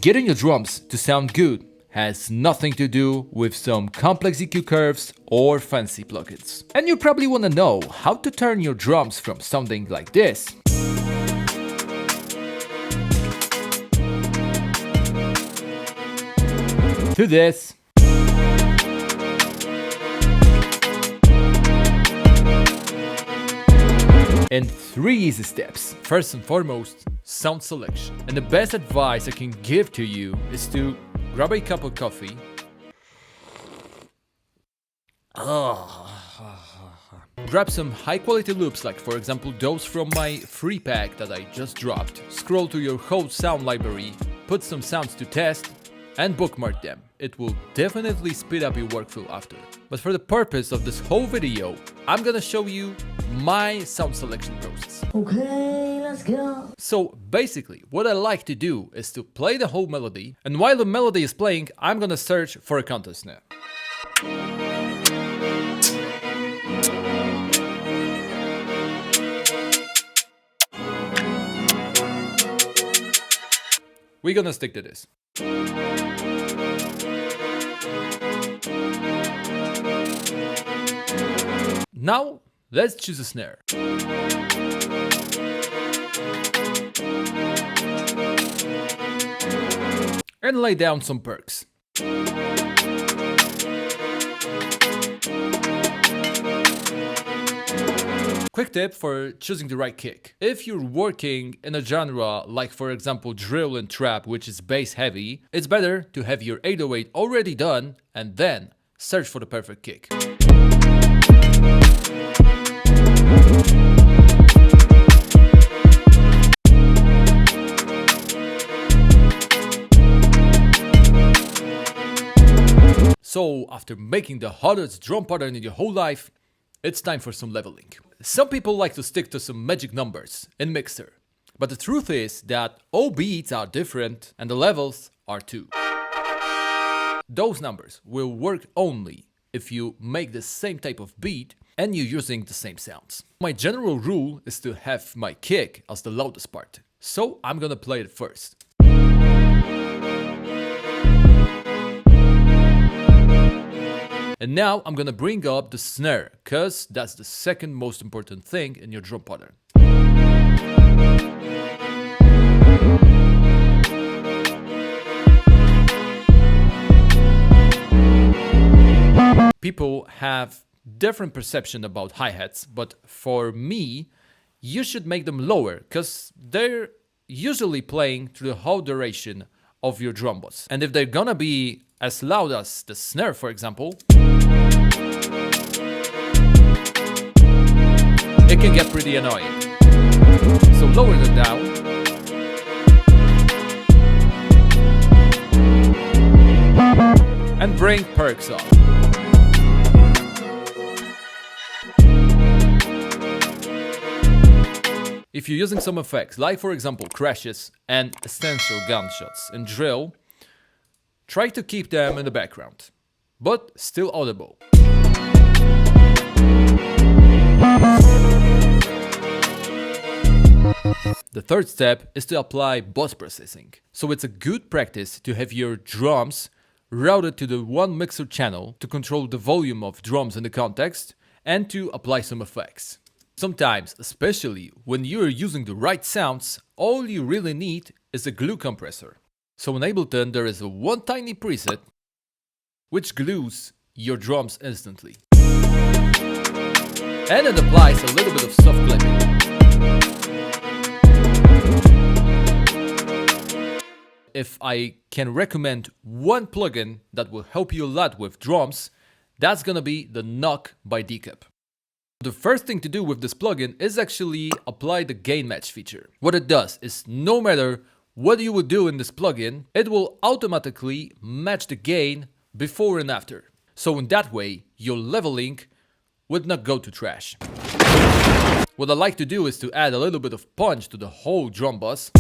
Getting your drums to sound good has nothing to do with some complex EQ curves or fancy plugins. And you probably want to know how to turn your drums from sounding like this to this, in 3 easy steps. First and foremost, sound selection. And the best advice I can give to you is to grab a cup of coffee. Grab some high quality loops, like for example those from my free pack that I just dropped. Scroll to your whole sound library, put some sounds to test, and bookmark them. It will definitely speed up your workflow after. But for the purpose of this whole video, I'm gonna show you my sound selection process. Okay, let's go. So basically, what I like to do is to play the whole melody, and while the melody is playing, I'm gonna search for a counter snare. We're gonna stick to this. Now, let's choose a snare. And lay down some perks. Quick tip for choosing the right kick. If you're working in a genre like for example drill and trap, which is bass heavy, it's better to have your 808 already done and then search for the perfect kick. So after making the hardest drum pattern in your whole life, it's time for some leveling. Some people like to stick to some magic numbers in mixer, but the truth is that all beats are different and the levels are too. Those numbers will work only if you make the same type of beat and you're using the same sounds. My general rule is to have my kick as the loudest part, so I'm gonna play it first. And now I'm gonna bring up the snare, cause that's the second most important thing in your drum pattern. People have different perception about hi-hats, but for me, you should make them lower, cause they're usually playing through the whole duration of your drum boss. And if they're gonna be as loud as the snare, for example, it can get pretty annoying. So lower them down. And bring perks up. If you're using some effects, like for example crashes and essential gunshots in drill, try to keep them in the background, but still audible. The third step is to apply boss processing. So it's a good practice to have your drums routed to the one mixer channel to control the volume of drums in the context and to apply some effects. Sometimes, especially when you're using the right sounds, all you really need is a glue compressor. So in Ableton there is a one tiny preset which glues your drums instantly. And it applies a little bit of soft clipping. If I can recommend one plugin that will help you a lot with drums, that's gonna be the Knock by Decap. The first thing to do with this plugin is actually apply the gain match feature. What it does is no matter what you would do in this plugin, it will automatically match the gain before and after. So in that way, your leveling would not go to trash. What I like to do is to add a little bit of punch to the whole drum bus.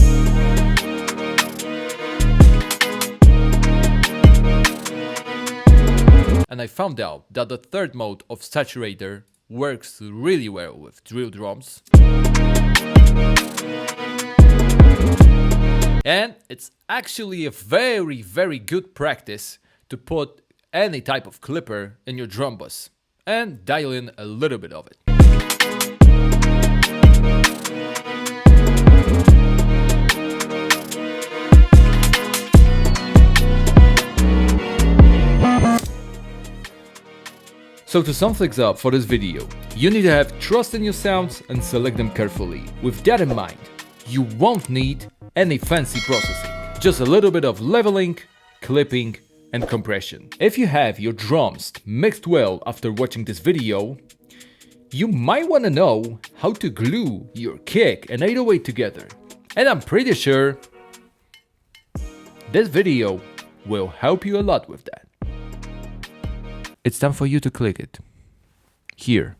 And I found out that the third mode of saturator works really well with drill drums. And it's actually a very good practice to put any type of clipper in your drum bus and dial in a little bit of it. So to sum things up for this video, you need to have trust in your sounds and select them carefully. With that in mind, you won't need any fancy processing, just a little bit of leveling, clipping and compression. If you have your drums mixed well after watching this video, you might want to know how to glue your kick and 808 together. And I'm pretty sure this video will help you a lot with that. It's time for you to click it. Here.